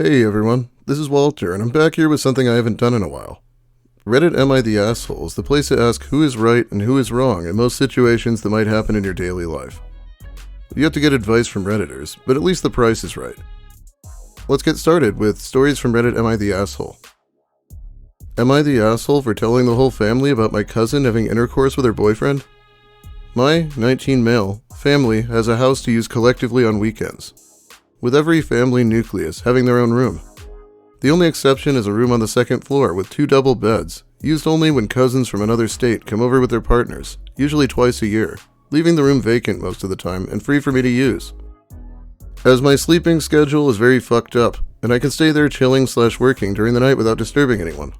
Hey everyone, this is Walter, and I'm back here with something I haven't done in a while. Reddit Am I the Asshole is the place to ask who is right and who is wrong in most situations that might happen in your daily life. You have to get advice from Redditors, but at least the price is right. Let's get started with stories from Reddit Am I the Asshole. Am I the asshole for telling the whole family about my cousin having intercourse with her boyfriend? My 19 male family has a house to use collectively on weekends, with every family nucleus having their own room. The only exception is a room on the second floor with 2 double beds, used only when cousins from another state come over with their partners, usually twice a year, leaving the room vacant most of the time and free for me to use. As my sleeping schedule is very fucked up, and I can stay there chilling/working during the night without disturbing anyone.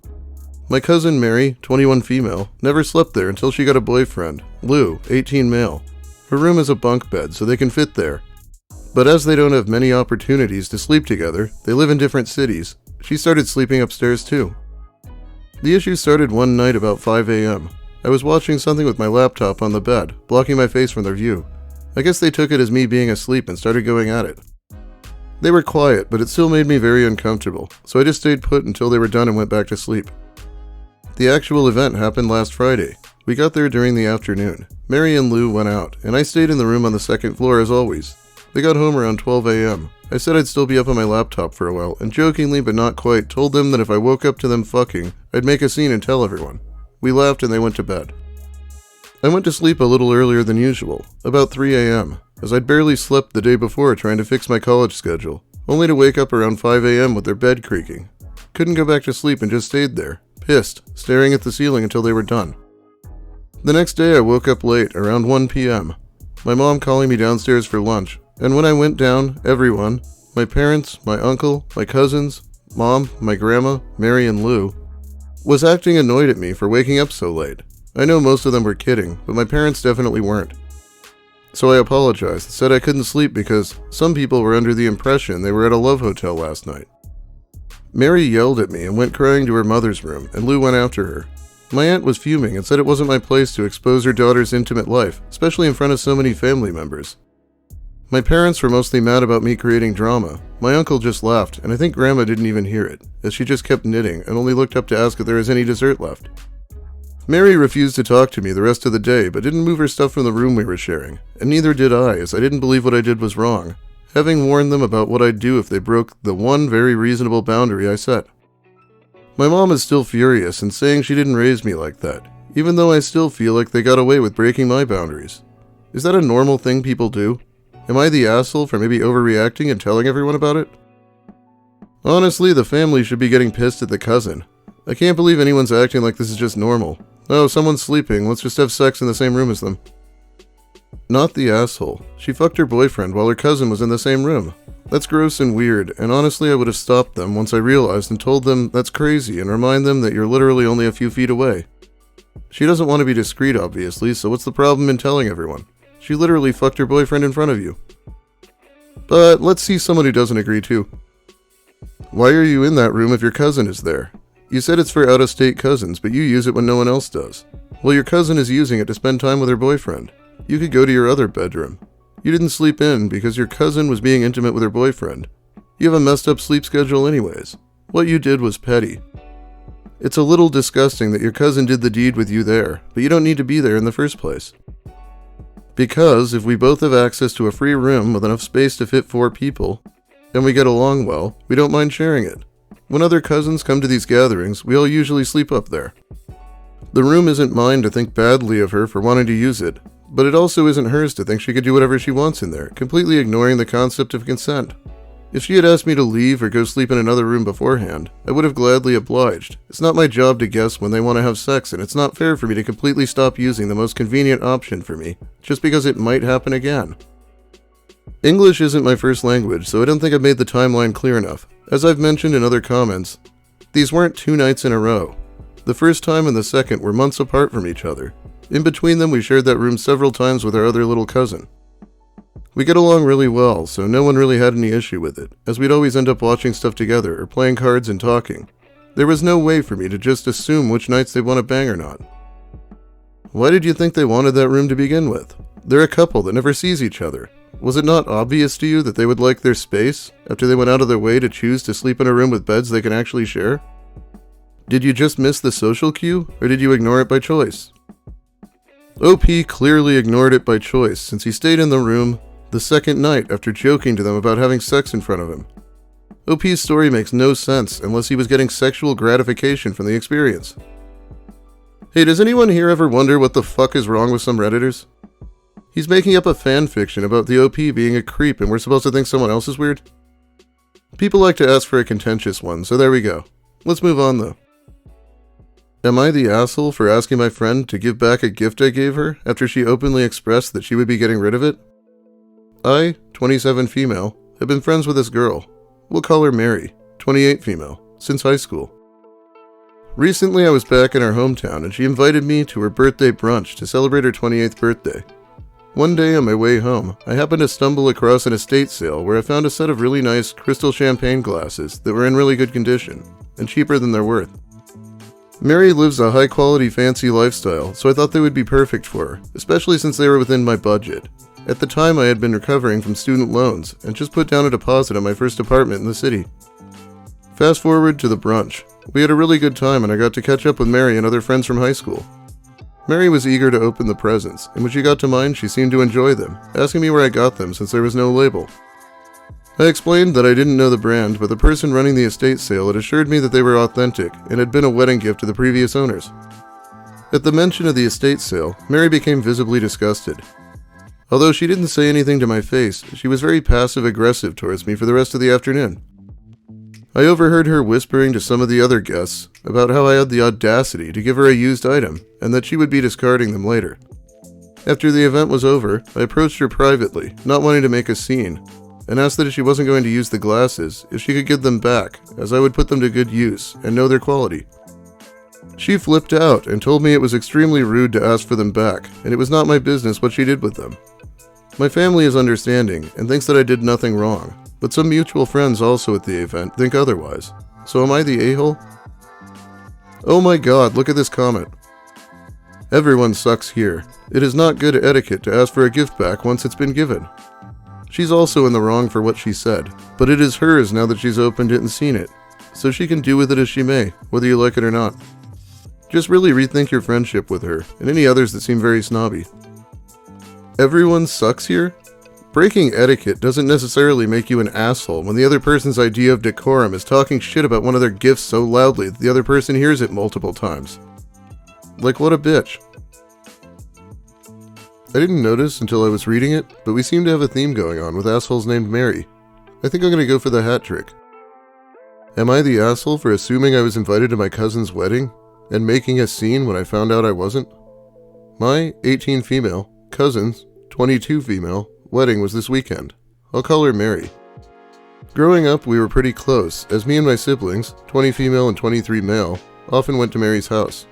My cousin Mary, 21 female, never slept there until she got a boyfriend, Lou, 18 male. Her room is a bunk bed, so they can fit there. But as they don't have many opportunities to sleep together, they live in different cities. She started sleeping upstairs too. The issue started one night about 5 a.m. I was watching something with my laptop on the bed, blocking my face from their view. I guess they took it as me being asleep and started going at it. They were quiet, but it still made me very uncomfortable, so I just stayed put until they were done and went back to sleep. The actual event happened last Friday. We got there during the afternoon. Mary and Lou went out, and I stayed in the room on the second floor as always. They got home around 12 a.m. I said I'd still be up on my laptop for a while, and jokingly but not quite told them that if I woke up to them fucking, I'd make a scene and tell everyone. We laughed and they went to bed. I went to sleep a little earlier than usual, about 3 a.m., as I'd barely slept the day before trying to fix my college schedule, only to wake up around 5 a.m. with their bed creaking. Couldn't go back to sleep and just stayed there, pissed, staring at the ceiling until they were done. The next day I woke up late, around 1 p.m., my mom calling me downstairs for lunch. And when I went down, everyone, my parents, my uncle, my cousins, mom, my grandma, Mary and Lou, was acting annoyed at me for waking up so late. I know most of them were kidding, but my parents definitely weren't. So I apologized and said I couldn't sleep because some people were under the impression they were at a love hotel last night. Mary yelled at me and went crying to her mother's room, and Lou went after her. My aunt was fuming and said it wasn't my place to expose her daughter's intimate life, especially in front of so many family members. My parents were mostly mad about me creating drama. My uncle just laughed, and I think Grandma didn't even hear it, as she just kept knitting and only looked up to ask if there was any dessert left. Mary refused to talk to me the rest of the day, but didn't move her stuff from the room we were sharing, and neither did I, as I didn't believe what I did was wrong, having warned them about what I'd do if they broke the one very reasonable boundary I set. My mom is still furious and saying she didn't raise me like that, even though I still feel like they got away with breaking my boundaries. Is that a normal thing people do? Am I the asshole for maybe overreacting and telling everyone about it? Honestly, the family should be getting pissed at the cousin. I can't believe anyone's acting like this is just normal. Oh, someone's sleeping, let's just have sex in the same room as them. Not the asshole. She fucked her boyfriend while her cousin was in the same room. That's gross and weird, and honestly I would have stopped them once I realized and told them that's crazy and remind them that you're literally only a few feet away. She doesn't want to be discreet, obviously, so what's the problem in telling everyone? She literally fucked her boyfriend in front of you. But let's see someone who doesn't agree too. Why are you in that room if your cousin is there? You said it's for out-of-state cousins, but you use it when no one else does. Well, your cousin is using it to spend time with her boyfriend. You could go to your other bedroom. You didn't sleep in because your cousin was being intimate with her boyfriend. You have a messed up sleep schedule anyways. What you did was petty. It's a little disgusting that your cousin did the deed with you there, but you don't need to be there in the first place. Because if we both have access to a free room with enough space to fit 4 people, and we get along well, we don't mind sharing it. When other cousins come to these gatherings, we all usually sleep up there. The room isn't mine to think badly of her for wanting to use it, but it also isn't hers to think she could do whatever she wants in there, completely ignoring the concept of consent. If she had asked me to leave or go sleep in another room beforehand, I would have gladly obliged. It's not my job to guess when they want to have sex, and it's not fair for me to completely stop using the most convenient option for me, just because it might happen again. English isn't my first language, so I don't think I've made the timeline clear enough. As I've mentioned in other comments, these weren't 2 nights in a row. The first time and the second were months apart from each other. In between them, we shared that room several times with our other little cousin. We get along really well, so no one really had any issue with it, as we'd always end up watching stuff together or playing cards and talking. There was no way for me to just assume which nights they'd want to bang or not. Why did you think they wanted that room to begin with? They're a couple that never sees each other. Was it not obvious to you that they would like their space after they went out of their way to choose to sleep in a room with beds they can actually share? Did you just miss the social cue, or did you ignore it by choice? OP clearly ignored it by choice since he stayed in the room the second night after joking to them about having sex in front of him. OP's story makes no sense unless he was getting sexual gratification from the experience. Hey, does anyone here ever wonder what the fuck is wrong with some Redditors? He's making up a fan fiction about the OP being a creep and we're supposed to think someone else is weird? People like to ask for a contentious one, so there we go. Let's move on though. Am I the asshole for asking my friend to give back a gift I gave her after she openly expressed that she would be getting rid of it? I, 27 female, have been friends with this girl. We'll call her Mary, 28 female, since high school. Recently I was back in our hometown and she invited me to her birthday brunch to celebrate her 28th birthday. One day on my way home, I happened to stumble across an estate sale where I found a set of really nice crystal champagne glasses that were in really good condition, and cheaper than they're worth. Mary lives a high-quality fancy lifestyle, so I thought they would be perfect for her, especially since they were within my budget. At the time I had been recovering from student loans, and just put down a deposit on my first apartment in the city. Fast forward to the brunch. We had a really good time and I got to catch up with Mary and other friends from high school. Mary was eager to open the presents, and when she got to mine she seemed to enjoy them, asking me where I got them since there was no label. I explained that I didn't know the brand, but the person running the estate sale had assured me that they were authentic and had been a wedding gift to the previous owners. At the mention of the estate sale, Mary became visibly disgusted. Although she didn't say anything to my face, she was very passive-aggressive towards me for the rest of the afternoon. I overheard her whispering to some of the other guests about how I had the audacity to give her a used item and that she would be discarding them later. After the event was over, I approached her privately, not wanting to make a scene, and asked that if she wasn't going to use the glasses, if she could give them back, as I would put them to good use and know their quality. She flipped out and told me it was extremely rude to ask for them back, and it was not my business what she did with them. My family is understanding and thinks that I did nothing wrong, but some mutual friends also at the event think otherwise. So am I the a-hole? Oh my god, look at this comment. Everyone sucks here. It is not good etiquette to ask for a gift back once it's been given. She's also in the wrong for what she said, but it is hers now that she's opened it and seen it, so she can do with it as she may, whether you like it or not. Just really rethink your friendship with her, and any others that seem very snobby. Everyone sucks here? Breaking etiquette doesn't necessarily make you an asshole when the other person's idea of decorum is talking shit about one of their gifts so loudly that the other person hears it multiple times. Like, what a bitch. I didn't notice until I was reading it, but we seem to have a theme going on with assholes named Mary. I think I'm gonna go for the hat trick. Am I the asshole for assuming I was invited to my cousin's wedding and making a scene when I found out I wasn't? My 18 female, cousin's 22 female, wedding was this weekend. I'll call her Mary. Growing up, we were pretty close, as me and my siblings, 20 female and 23 male, often went to Mary's house.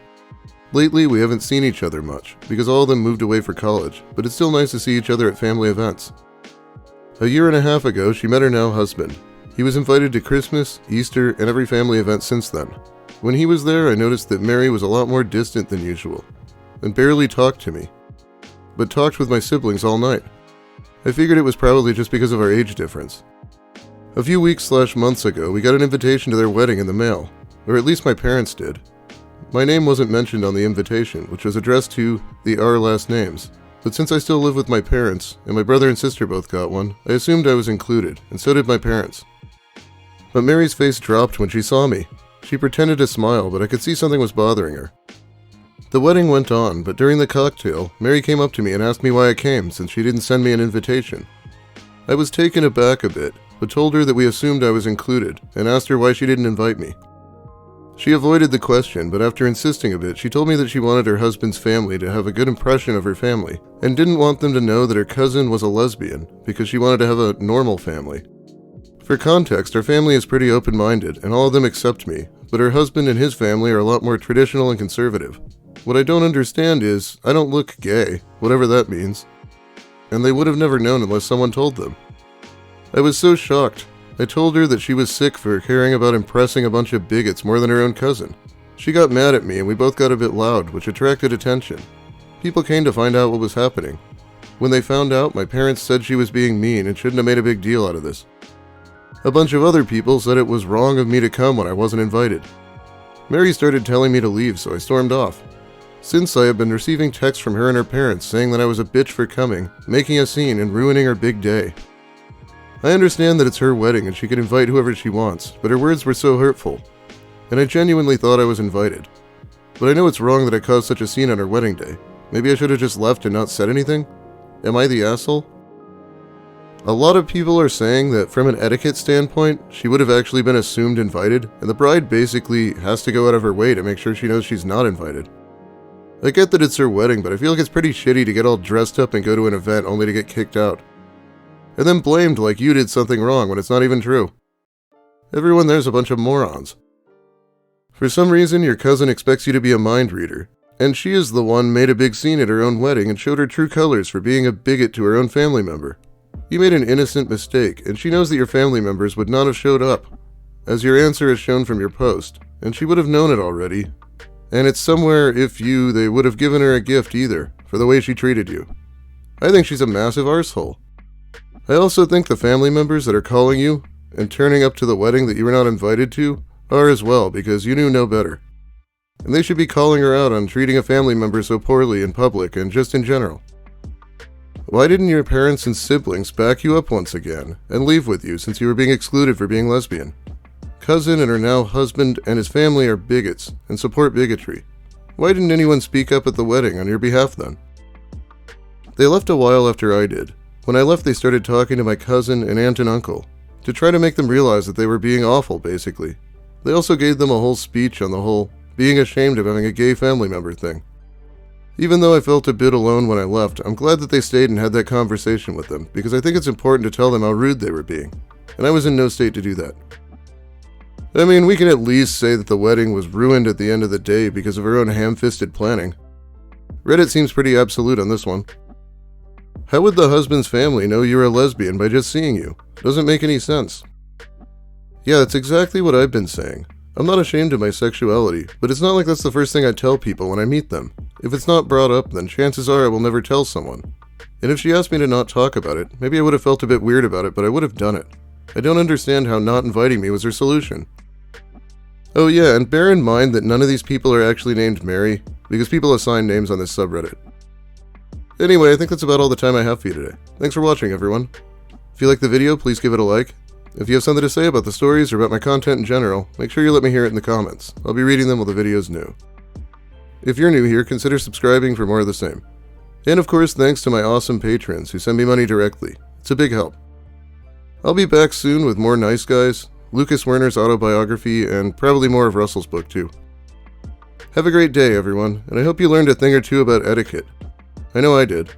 Lately, we haven't seen each other much, because all of them moved away for college, but it's still nice to see each other at family events. A year and a half ago, she met her now husband. He was invited to Christmas, Easter, and every family event since then. When he was there, I noticed that Mary was a lot more distant than usual, and barely talked to me, but talked with my siblings all night. I figured it was probably just because of our age difference. A few weeks/months ago, we got an invitation to their wedding in the mail, or at least my parents did. My name wasn't mentioned on the invitation, which was addressed to the our last names, but since I still live with my parents, and my brother and sister both got one, I assumed I was included, and so did my parents. But Mary's face dropped when she saw me. She pretended to smile, but I could see something was bothering her. The wedding went on, but during the cocktail, Mary came up to me and asked me why I came, since she didn't send me an invitation. I was taken aback a bit, but told her that we assumed I was included, and asked her why she didn't invite me. She avoided the question, but after insisting a bit, she told me that she wanted her husband's family to have a good impression of her family, and didn't want them to know that her cousin was a lesbian, because she wanted to have a normal family. For context, our family is pretty open-minded, and all of them accept me, but her husband and his family are a lot more traditional and conservative. What I don't understand is, I don't look gay, whatever that means, and they would have never known unless someone told them. I was so shocked. I told her that she was sick for caring about impressing a bunch of bigots more than her own cousin. She got mad at me and we both got a bit loud, which attracted attention. People came to find out what was happening. When they found out, my parents said she was being mean and shouldn't have made a big deal out of this. A bunch of other people said it was wrong of me to come when I wasn't invited. Mary started telling me to leave, so I stormed off. Since I have been receiving texts from her and her parents saying that I was a bitch for coming, making a scene, and ruining her big day. I understand that it's her wedding and she can invite whoever she wants, but her words were so hurtful, and I genuinely thought I was invited. But I know it's wrong that I caused such a scene on her wedding day. Maybe I should have just left and not said anything? Am I the asshole? A lot of people are saying that from an etiquette standpoint, she would have actually been assumed invited, and the bride basically has to go out of her way to make sure she knows she's not invited. I get that it's her wedding, but I feel like it's pretty shitty to get all dressed up and go to an event only to get kicked out. And then blamed like you did something wrong when it's not even true. Everyone there's a bunch of morons. For some reason, your cousin expects you to be a mind reader, and she is the one made a big scene at her own wedding and showed her true colors for being a bigot to her own family member. You made an innocent mistake, and she knows that your family members would not have showed up, as your answer is shown from your post, and she would have known it already. And it's somewhere they would have given her a gift either, for the way she treated you. I think she's a massive arsehole. I also think the family members that are calling you and turning up to the wedding that you were not invited to are as well, because you knew no better. And they should be calling her out on treating a family member so poorly in public and just in general. Why didn't your parents and siblings back you up once again and leave with you since you were being excluded for being lesbian? Cousin and her now husband and his family are bigots and support bigotry. Why didn't anyone speak up at the wedding on your behalf then? They left a while after I did. When I left, they started talking to my cousin and aunt and uncle to try to make them realize that they were being awful, basically. They also gave them a whole speech on the whole being ashamed of having a gay family member thing. Even though I felt a bit alone when I left, I'm glad that they stayed and had that conversation with them, because I think it's important to tell them how rude they were being, and I was in no state to do that. I mean, we can at least say that the wedding was ruined at the end of the day because of her own ham-fisted planning. Reddit seems pretty absolute on this one. How would the husband's family know you're a lesbian by just seeing you? Doesn't make any sense. Yeah, that's exactly what I've been saying. I'm not ashamed of my sexuality, but it's not like that's the first thing I tell people when I meet them. If it's not brought up, then chances are I will never tell someone. And if she asked me to not talk about it, maybe I would have felt a bit weird about it, but I would have done it. I don't understand how not inviting me was her solution. Oh yeah, and bear in mind that none of these people are actually named Mary, because people assign names on this subreddit. Anyway, I think that's about all the time I have for you today. Thanks for watching, everyone. If you like the video, please give it a like. If you have something to say about the stories or about my content in general, make sure you let me hear it in the comments. I'll be reading them while the video's new. If you're new here, consider subscribing for more of the same. And of course, thanks to my awesome patrons who send me money directly. It's a big help. I'll be back soon with more nice guys, Lucas Werner's autobiography, and probably more of Russell's book too. Have a great day, everyone, and I hope you learned a thing or two about etiquette. I know I did.